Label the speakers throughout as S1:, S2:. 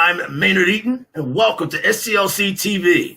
S1: I'm Maynard Eaton, and welcome to SCLC TV.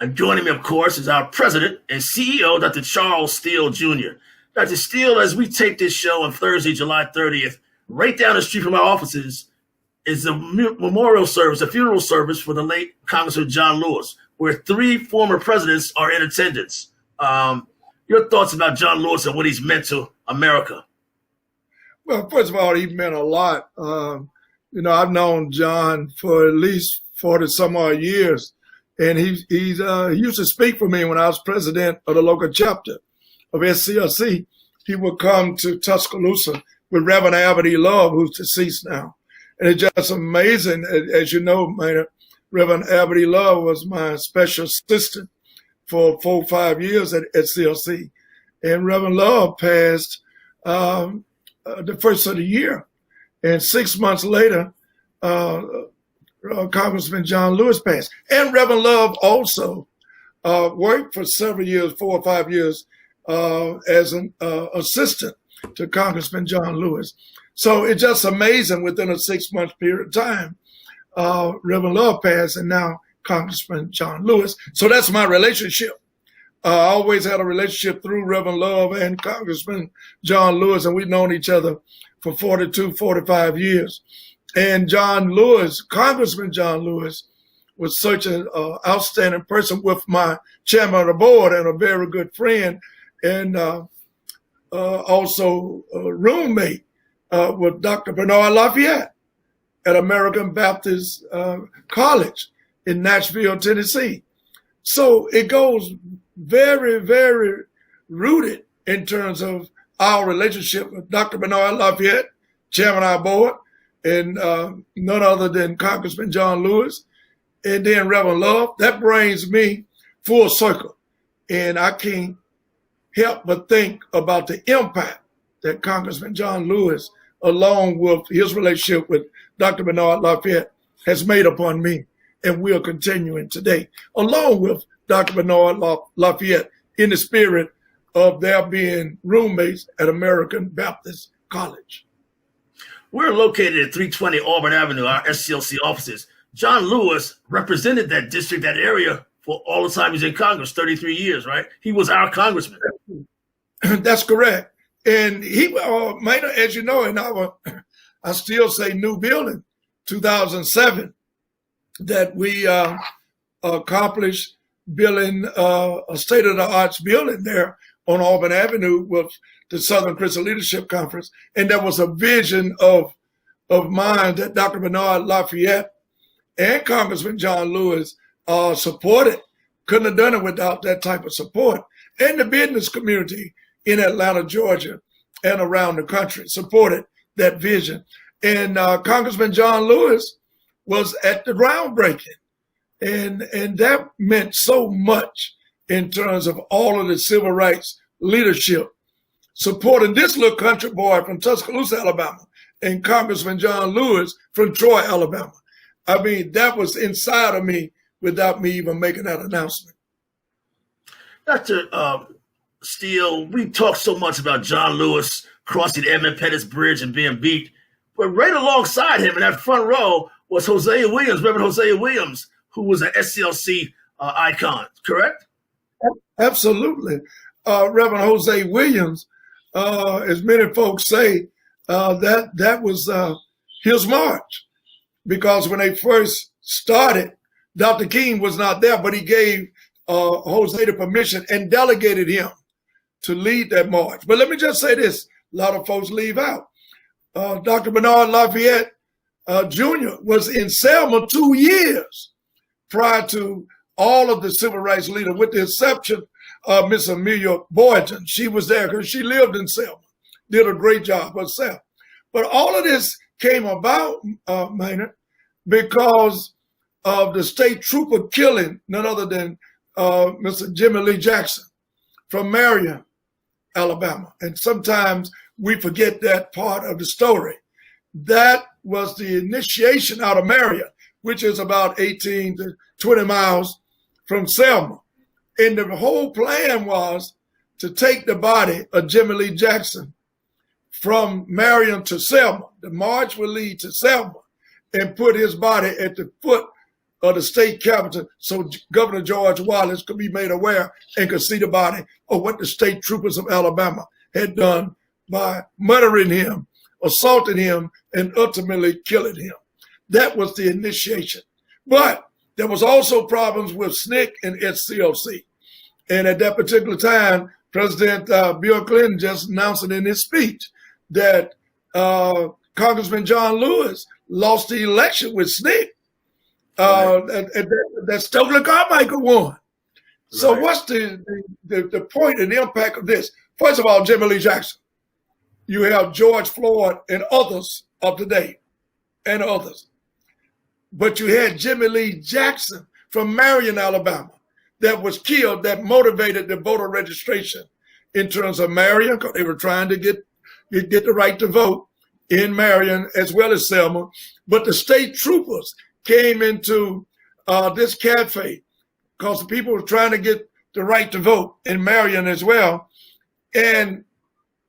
S1: And joining me, of course, is our president and CEO, Dr. Charles Steele Jr. Dr. Steele, as we tape this show on Thursday, July 30th, right down the street from our offices is the memorial service, a funeral service for the late Congressman John Lewis, where 3 former presidents are in attendance. Your thoughts about John Lewis and what he's meant to America?
S2: Well, first of all, he meant a lot. I've known John for at least 40 some odd years, and he used to speak for me when I was president of the local chapter of SCLC. He would come to Tuscaloosa with Reverend Albert E. Love, who's deceased now. And it's just amazing. As you know, Reverend Albert E. Love was my special assistant for 4 or 5 years at SCLC. And Reverend Love passed the first of the year. And 6 months later, Congressman John Lewis passed. And Reverend Love also worked for several years, 4 or 5 years, as an assistant to Congressman John Lewis. So it's just amazing within a 6-month period of time, Reverend Love passed and now Congressman John Lewis. So that's my relationship. I always had a relationship through Reverend Love and Congressman John Lewis, and we've known each other for 42, 45 years. And John Lewis, Congressman John Lewis, was such an outstanding person with my chairman of the board and a very good friend, and also a roommate with Dr. Bernard Lafayette at American Baptist College in Nashville, Tennessee. So it goes very, very rooted in terms of our relationship with Dr. Bernard Lafayette, chairman of our board, and none other than Congressman John Lewis, and then Reverend Love. That brings me full circle. And I can't help but think about the impact that Congressman John Lewis, along with his relationship with Dr. Bernard Lafayette, has made upon me, and we are continuing today, along with Dr. Bernard Lafayette, in the spirit of their being roommates at American Baptist College.
S1: We're located at 320 Auburn Avenue, our SCLC offices. John Lewis represented that district, that area, for all the time he's in Congress, 33 years, right? He was our congressman.
S2: That's correct. And he, as you know, in our, I still say new building, 2007, that we accomplished building a state-of-the-art building there on Auburn Avenue with the Southern Christian Leadership Conference. And that was a vision of mine that Dr. Bernard Lafayette and Congressman John Lewis supported. Couldn't have done it without that type of support. And the business community in Atlanta, Georgia, and around the country supported that vision. And Congressman John Lewis was at the groundbreaking. And that meant so much in terms of all of the civil rights leadership supporting this little country boy from Tuscaloosa, Alabama, and Congressman John Lewis from Troy, Alabama. I mean, that was inside of me without me even making that announcement.
S1: Dr. Steele, we talked so much about John Lewis crossing Edmund Pettus Bridge and being beat, but right alongside him in that front row was Hosea Williams, Reverend Hosea Williams, who was an SCLC icon, correct?
S2: Absolutely. Reverend Hosea Williams, as many folks say, that was his march. Because when they first started, Dr. King was not there, but he gave Hosea the permission and delegated him to lead that march. But let me just say this, a lot of folks leave out. Dr. Bernard Lafayette Jr. was in Selma 2 years prior to all of the civil rights leaders, with the exception of Miss Amelia Boynton. She was there because she lived in Selma, did a great job herself. But all of this came about, Maynard, because of the state trooper killing none other than Mr. Jimmy Lee Jackson from Marion, Alabama. And sometimes we forget that part of the story. That was the initiation out of Marion, which is about 18 to 20 miles from Selma. And the whole plan was to take the body of Jimmy Lee Jackson from Marion to Selma. The march would lead to Selma. and put his body at the foot of the state capitol so Governor George Wallace could be made aware and could see the body of what the state troopers of Alabama had done by murdering him, assaulting him, and ultimately killing him. That was the initiation. But there was also problems with SNCC and SCLC. And at that particular time, President Bill Clinton just announced it in his speech that Congressman John Lewis lost the election with SNCC. That Stokely Carmichael won. So
S1: Right.
S2: what's the point and the impact of this? First of all, Jimmy Lee Jackson. You have George Floyd and others of today and others. But you had Jimmy Lee Jackson from Marion, Alabama, that was killed, that motivated the voter registration in terms of Marion, because they were trying to get the right to vote in Marion as well as Selma. But the state troopers came into this cafe because people were trying to get the right to vote in Marion as well. And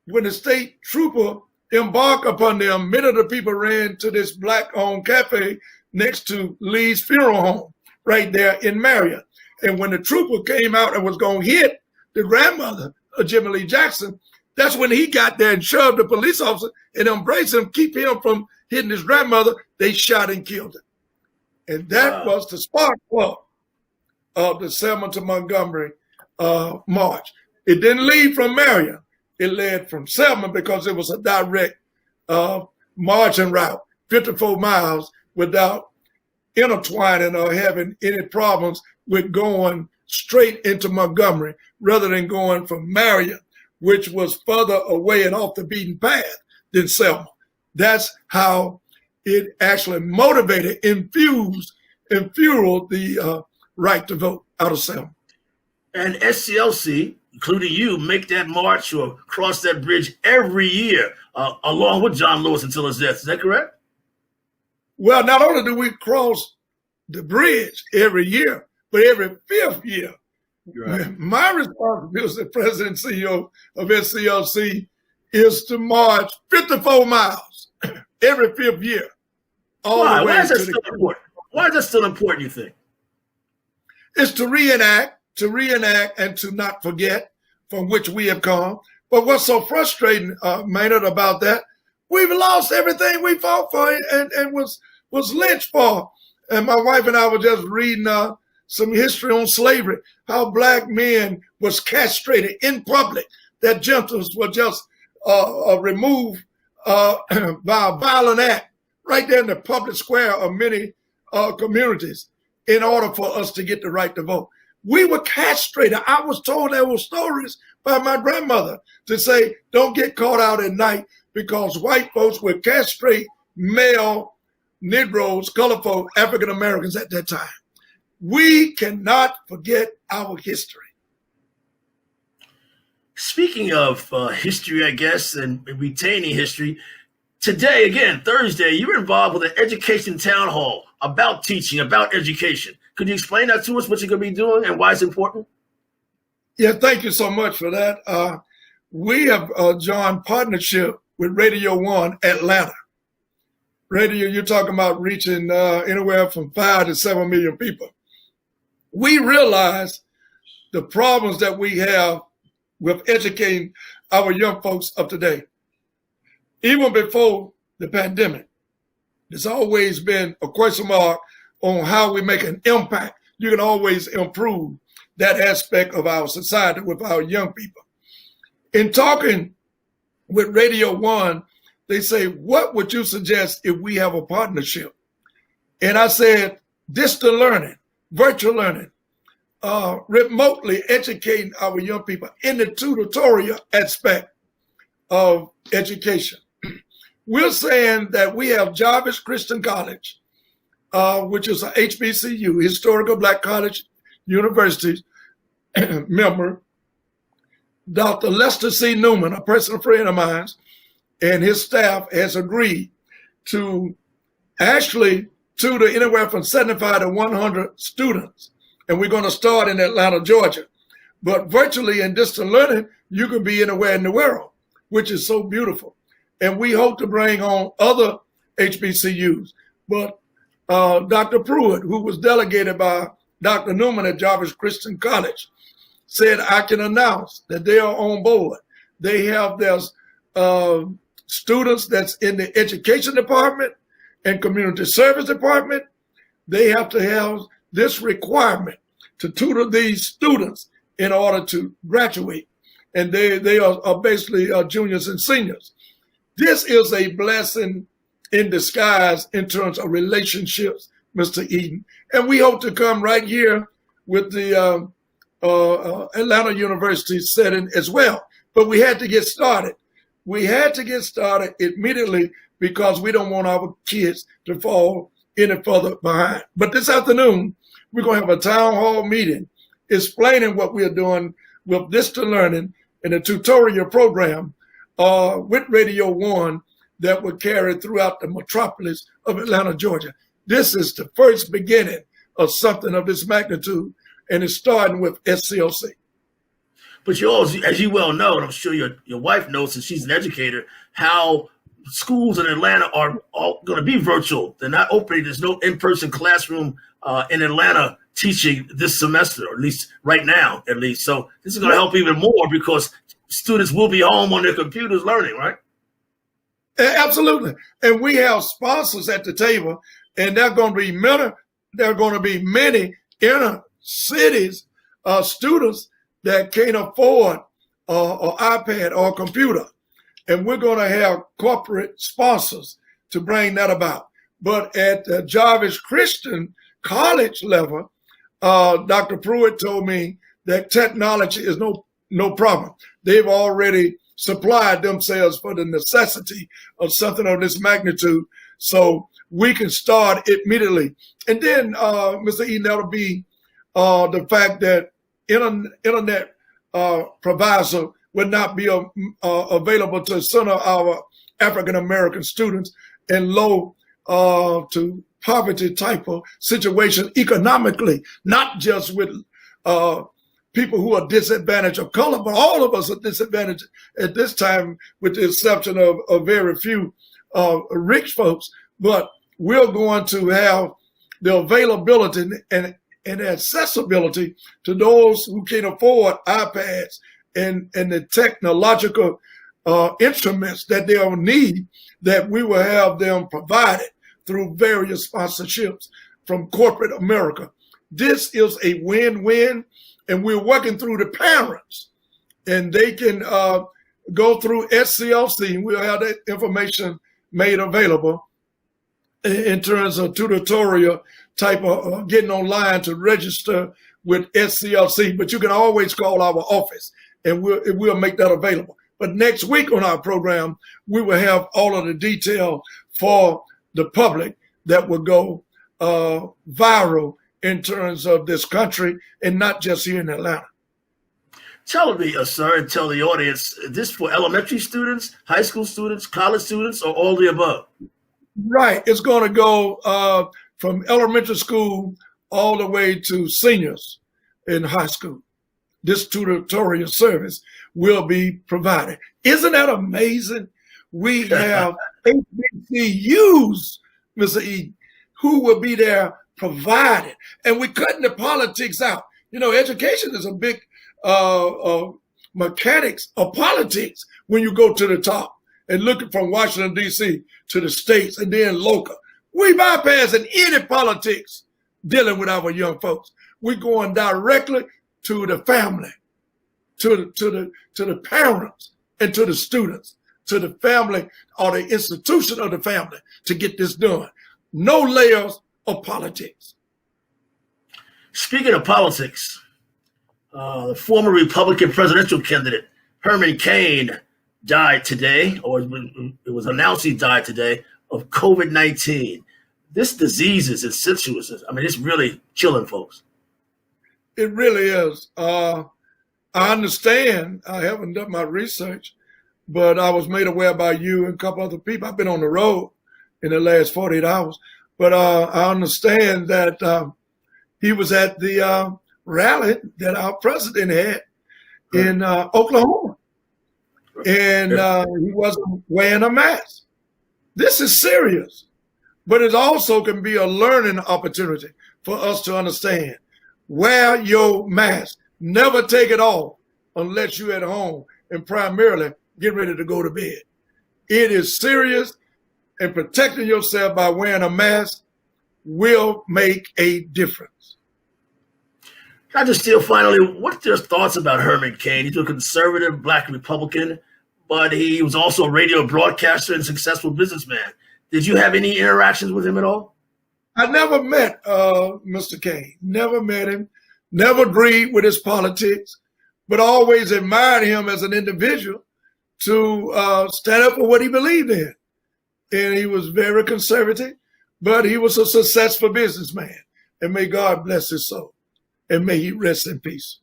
S2: when the state trooper embarked upon them, many of the people ran to this black-owned cafe next to Lee's funeral home right there in Marion. And when the trooper came out and was going to hit the grandmother of Jimmy Lee Jackson, that's when he got there and shoved the police officer and embraced him, keep him from hitting his grandmother. They shot and killed him. And that was the spark plug of the Selma to Montgomery march. It didn't lead from Marion. It led from Selma because it was a direct marching route, 54 miles, without intertwining or having any problems with going straight into Montgomery rather than going from Marion, which was further away and off the beaten path than Selma. That's how it actually motivated, infused, and fueled the right to vote out of Selma.
S1: And SCLC, including you, make that march or cross that bridge every year, along with John Lewis until his death. Is that correct?
S2: Well, not only do we cross the bridge every year, but every 5th year. Right. My responsibility as the president and CEO of SCLC is to march 54 miles every 5th year.
S1: Why? Why is that still important? Why is that still important, you think?
S2: It's to reenact and to not forget from which we have come. But what's so frustrating, Maynard, about that, we've lost everything we fought for and was lynched for. And my wife and I were just reading some history on slavery, how black men was castrated in public, that genitals were just removed by a violent act right there in the public square of many communities in order for us to get the right to vote. We were castrated. I was told there were stories by my grandmother to say, don't get caught out at night because white folks would castrate male Negroes, color folk, African Americans at that time. We cannot forget our history.
S1: Speaking of history, I guess, and retaining history, today, again, Thursday, you're involved with an education town hall about teaching, about education. Could you explain that to us, what you're going to be doing and why it's important?
S2: Yeah, thank you so much for that. We have joined partnership with Radio 1 Atlanta. Radio, you're talking about reaching anywhere from 5 to 7 million people. We realize the problems that we have with educating our young folks of today. Even before the pandemic, there's always been a question mark on how we make an impact. You can always improve that aspect of our society with our young people. In talking with Radio 1, they say, what would you suggest if we have a partnership? And I said, distant learning, virtual learning, remotely educating our young people in the tutorial aspect of education. We're saying that we have Jarvis Christian College, which is a HBCU, Historical Black College University member, Dr. Lester C. Newman, a personal friend of mine, and his staff has agreed to actually tutor anywhere from 75 to 100 students. And we're going to start in Atlanta, Georgia. But virtually and distant learning, you can be anywhere in the world, which is so beautiful. And we hope to bring on other HBCUs. But Dr. Pruitt, who was delegated by Dr. Newman at Jarvis Christian College, said, I can announce that they are on board. They have their students that's in the education department and community service department. They have to have this requirement to tutor these students in order to graduate. And they are basically juniors and seniors. This is a blessing in disguise in terms of relationships, Mr. Eden. And we hope to come right here with the Atlanta University setting as well. But we had to get started. We had to get started immediately because we don't want our kids to fall any further behind. But this afternoon, we're going to have a town hall meeting explaining what we are doing with Distant Learning and a tutorial program with Radio 1 that will carry throughout the metropolis of Atlanta, Georgia. This is the first beginning of something of this magnitude, and it's starting with SCLC.
S1: But you also, as you well know, and I'm sure your wife knows since she's an educator, how schools in Atlanta are all going to be virtual. They're not opening. There's no in-person classroom in Atlanta teaching this semester, or at least right now, at least. So this is going to help even more because students will be home on their computers learning, right?
S2: Absolutely. And we have sponsors at the table, and there are going to be many inner cities students that can't afford an iPad or a computer. And we're going to have corporate sponsors to bring that about. But at the Jarvis Christian College level, Dr. Pruitt told me that technology is no problem. They've already supplied themselves for the necessity of something of this magnitude, so we can start immediately. And then, Mr. Eden, that'll be the fact that internet provider would not be available to some of our African-American students in low to poverty type of situation economically, not just with people who are disadvantaged of color, but all of us are disadvantaged at this time, with the exception of very few rich folks. But we're going to have the availability and accessibility to those who can afford iPads and the technological instruments that they'll need, that we will have them provided through various sponsorships from corporate America. This is a win-win, and we're working through the parents, and they can go through SCLC, and we'll have that information made available in terms of tutorial type of getting online to register with SCLC. But you can always call our office, and we'll make that available. But next week on our program, we will have all of the detail for the public that will go viral in terms of this country, and not just here in Atlanta.
S1: Tell me, sir, and tell the audience, is this for elementary students, high school students, college students, or all the above?
S2: Right. It's going to go from elementary school all the way to seniors in high school. This tutorial service will be provided. Isn't that amazing? We have HBCUs, Mr. Eden, who will be there provided. And we're cutting the politics out. You know, education is a big mechanics of politics when you go to the top and looking from Washington, D.C. to the states and then local. We bypassing any politics dealing with our young folks. We're going directly to the family, to the parents, and to the students, to the family or the institution of the family to get this done. No layers of politics.
S1: Speaking of politics, the former Republican presidential candidate Herman Cain died today, or it was announced he died today, of COVID-19. This disease is insidious. I mean, it's really killing folks.
S2: It really is. I understand. I haven't done my research, but I was made aware by you and a couple other people. I've been on the road in the last 48 hours. But I understand that he was at the rally that our president had in Oklahoma, and he wasn't wearing a mask. This is serious. but it also can be a learning opportunity for us to understand. Wear your mask. Never take it off unless you're at home and primarily get ready to go to bed. It is serious, and protecting yourself by wearing a mask will make a difference.
S1: Dr. Steele, finally, what's your thoughts about Herman Cain? He's a conservative Black Republican, but he was also a radio broadcaster and successful businessman. Did you have any interactions with him at all?
S2: I never met Mr. Cain. Never met him. Never agreed with his politics, but always admired him as an individual to stand up for what he believed in. And he was very conservative, but he was a successful businessman. And may God bless his soul. And may he rest in peace.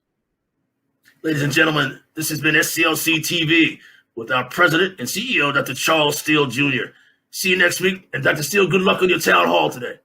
S1: Ladies and gentlemen, this has been SCLC TV with our president and CEO, Dr. Charles Steele Jr. See you next week. And Dr. Steele, good luck on your town hall today.